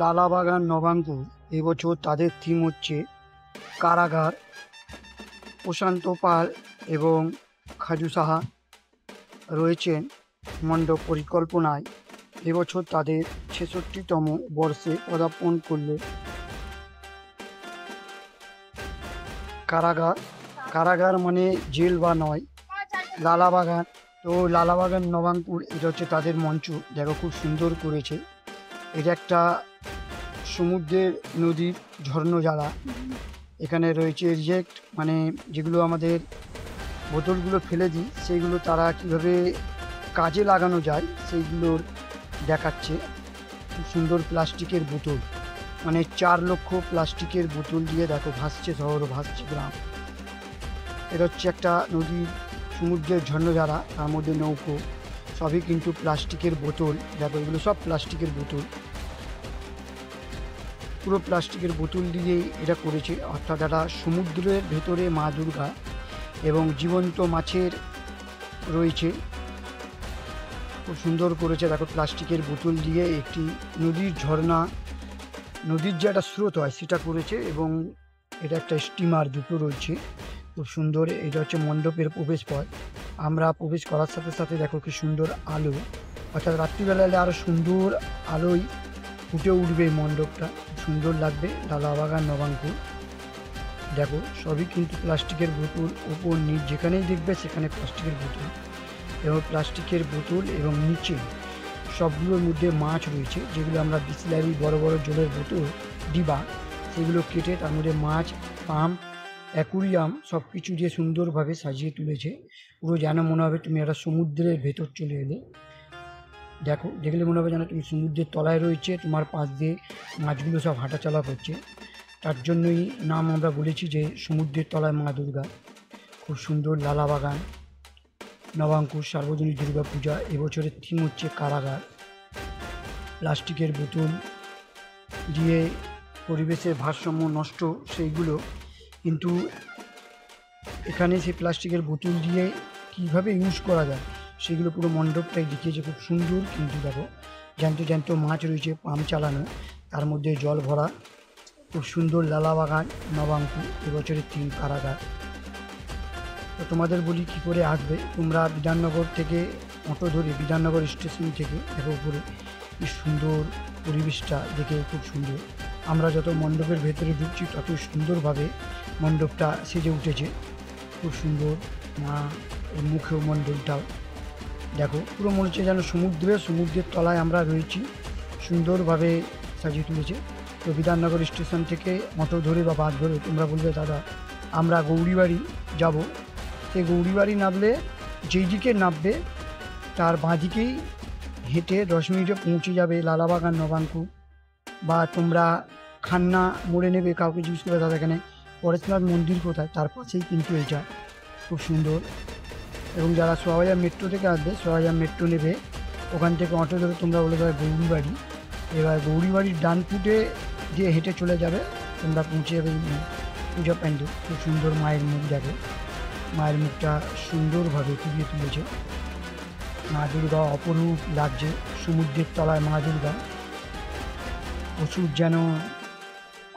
লালাবাগান নবাঙ্কুর এবছর তাদের থিম হচ্ছে কারাগার। প্রশান্ত পাল এবং খাজু সাহা রয়েছেন মণ্ডপ পরিকল্পনায়। এবছর তাদের ৬৬তম বর্ষে পদার্পণ করল কারাগার। কারাগার মানে জেল বা নয়, লালাবাগান। তো লালাবাগান নবাঙ্কুর এটা হচ্ছে তাদের মঞ্চ। দেখো খুব সুন্দর করেছে। এটা একটা সমুদ্রের নদীর ঝর্ণাঝাড়া। এখানে রয়েছে রিজেক্ট, মানে যেগুলো আমাদের বোতলগুলো ফেলে দিই সেইগুলো তারা কীভাবে কাজে লাগানো যায় সেইগুলোর দেখাচ্ছে। খুব সুন্দর প্লাস্টিকের বোতল, মানে ৪ লক্ষ প্লাস্টিকের বোতল দিয়ে দেখো ভাসছে শহর, ভাসছে গ্রাম। এটা হচ্ছে একটা নদীর সমুদ্রের ঝর্ণাঝাড়া, তার মধ্যে নৌকো, সবই কিন্তু প্লাস্টিকের বোতল। দেখো এগুলো সব প্লাস্টিকের বোতল, পুরো প্লাস্টিকের বোতল দিয়েই এটা করেছে। অর্থাৎ এটা সমুদ্রের ভেতরে মা দুর্গা এবং জীবন্ত মাছের রয়েছে। খুব সুন্দর করেছে দেখো, প্লাস্টিকের বোতল দিয়ে একটি নদীর ঝর্ণা, নদীর যে একটা স্রোত হয় সেটা করেছে। এবং এটা একটা স্টিমার দুটো রয়েছে, খুব সুন্দর। এটা হচ্ছে মণ্ডপের প্রবেশ পথ। আমরা প্রবেশ করার সাথে সাথে দেখো কি সুন্দর আলো, অর্থাৎ রাত্রিবেলা এলে আরও সুন্দর আলোয় ফুটে উঠবে এই মণ্ডপটা, সুন্দর লাগবে। লালাবাগান নবাঙ্কুর দেখো সবই কিন্তু প্লাস্টিকের বোতল, ওপর নিচ যেখানেই দেখবে সেখানে প্লাস্টিকের বোতল এবং প্লাস্টিকের বোতল। এবং নিচে সবগুলোর মধ্যে মাছ রয়েছে, যেগুলো আমরা বিসলারি বড় বড় জলের বোতল ডিবা, সেগুলো কেটে তার মধ্যে মাছ, পাম্প, অ্যাকুরিয়াম সব কিছু দিয়ে সুন্দরভাবে সাজিয়ে তুলেছে। পুরো যেন মনে হবে তুমি একটা সমুদ্রের ভেতর চলে এলে। দেখো দেখলে মনে হবে যেন তুমি সমুদ্রের তলায় রয়েছে, তোমার পাশ দিয়ে মাছগুলো সব হাঁটাচলা করছে। তার জন্যই নাম আমরা বলেছি যে সমুদ্রের তলায় মা দুর্গা। খুব সুন্দর লালাবাগান নবাঙ্কুর সার্বজনীন দুর্গা পূজা। এবছরের থিম হচ্ছে কারাগার। প্লাস্টিকের বোতল দিয়ে পরিবেশের ভারসাম্য নষ্ট সেইগুলো, কিন্তু এখানে সেই প্লাস্টিকের বোতল দিয়ে কীভাবে ইউজ করা যায় সেগুলো পুরো মণ্ডপটাই দেখিয়েছে। খুব সুন্দর। কিন্তু দেখো জ্যান্ত জ্যান্ত মাছ রয়েছে, পাম্প চালানো, তার মধ্যে জল ভরা। খুব সুন্দর লালাবাগান নবাঙ্কুর এবছরের থিম কারাগার। তো তোমাদের বলি কী করে আসবে। তোমরা বিধাননগর থেকে অটো ধরে, বিধাননগর স্টেশন থেকে দেখো উপরে কি সুন্দর পরিবেশটা, দেখে খুব সুন্দর। আমরা যত মণ্ডপের ভেতরে ঢুকছি তত সুন্দরভাবে মণ্ডপটা সেজে উঠেছে। খুব সুন্দর। মা মুখেও মণ্ডপটাও দেখো পুরো মনে হচ্ছে যেন সমুদ্রের তলায় আমরা রয়েছি, সুন্দরভাবে সাজিয়ে তুলেছে। তো বিধাননগর স্টেশন থেকে অটো ধরে বা বাস ধরে তোমরা বলবে দাদা আমরা গৌরীবাড়ি যাব, সেই গৌরীবাড়ি নামলে যেই দিকে নামবে তার বাঁদিকেই হেঁটে 10 মিনিটে পৌঁছে যাবে লালাবাগান নবাঙ্কুর। বা তোমরা খান্না মোড়ে নেবে, কাউকে জিজ্ঞেস করে দাদা এখানে পরেশনাথ মন্দির কোথায়, তার পাশেই কিন্তু এটা। খুব সুন্দর। এবং যারা সোয়াবাজার মেট্রো থেকে আসবে, সোয়াবাজার মেট্রো নেবে, ওখান থেকে অটো ধরে তোমরা বলে দেবে গৌরীবাড়ি। এবার গৌরীবাড়ির ডান ফুটে দিয়ে হেঁটে চলে যাবে, তোমরা পৌঁছে যাবে পূজা প্যান্ডেল। খুব সুন্দর মায়ের মুখ দেখো, মায়ের মুখটা সুন্দরভাবে ফুটিয়ে তুলেছে। মা দুর্গা অপরূপ লাগছে সমুদ্রের তলায় মা দুর্গা। ওষুধ যেন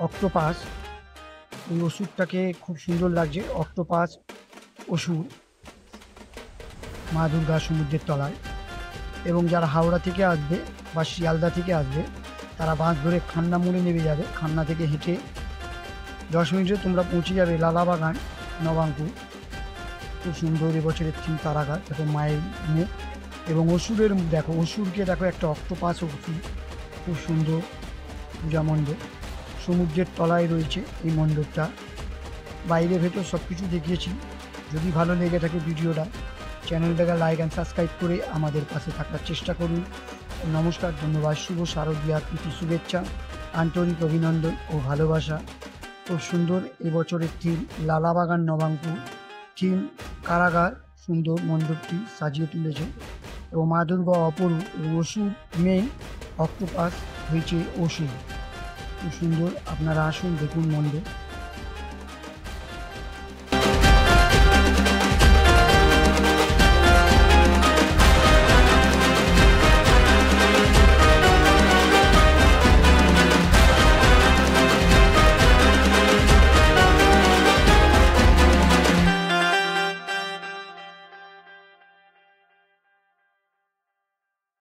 অক্টোপাস, ওই ওষুধটাকে খুব সুন্দর লাগছে, অক্টোপাস ওষুধ মা দুর্গা সমুদ্রের তলায়। এবং যারা হাওড়া থেকে আসবে বা শিয়ালদা থেকে আসবে তারা বাস ধরে খান্না মোড়ে নেমে যাবে, খান্না থেকে হেঁটে 10 মিনিটে তোমরা পৌঁছে যাবে লালাবাগান নবাঙ্কুর। খুব সুন্দর এবছরের থিম কারাগার। দেখো মায়ের মুখ এবং অসুরের মুখ দেখো, অসুরকে দেখো একটা অক্টোপাস অসুর। খুব সুন্দর পূজা মণ্ডপ, সমুদ্রের তলায় রয়েছে এই মণ্ডপটা। বাইরে ভেতর সব কিছু দেখিয়েছি। যদি ভালো লেগে থাকে ভিডিওটা, চ্যানেলটাকে লাইক অ্যান্ড সাবস্ক্রাইব করে আমাদের পাশে থাকার চেষ্টা করুন। নমস্কার, ধন্যবাদ। শুভ শারদীয়ার প্রীতি শুভেচ্ছা, আন্তরিক অভিনন্দন ও ভালোবাসা। খুব সুন্দর এবছরের থিম লালাবাগান নবাঙ্কুর, থিম কারাগার। সুন্দর মণ্ডপটি সাজিয়ে তুলেছে এবং মা দুর্গা অপরূপ এবং অসুর মেন, অক্টোপাস হয়েছে অসুর। খুব সুন্দর। আপনারা আসুন, দেখুন মণ্ডপ।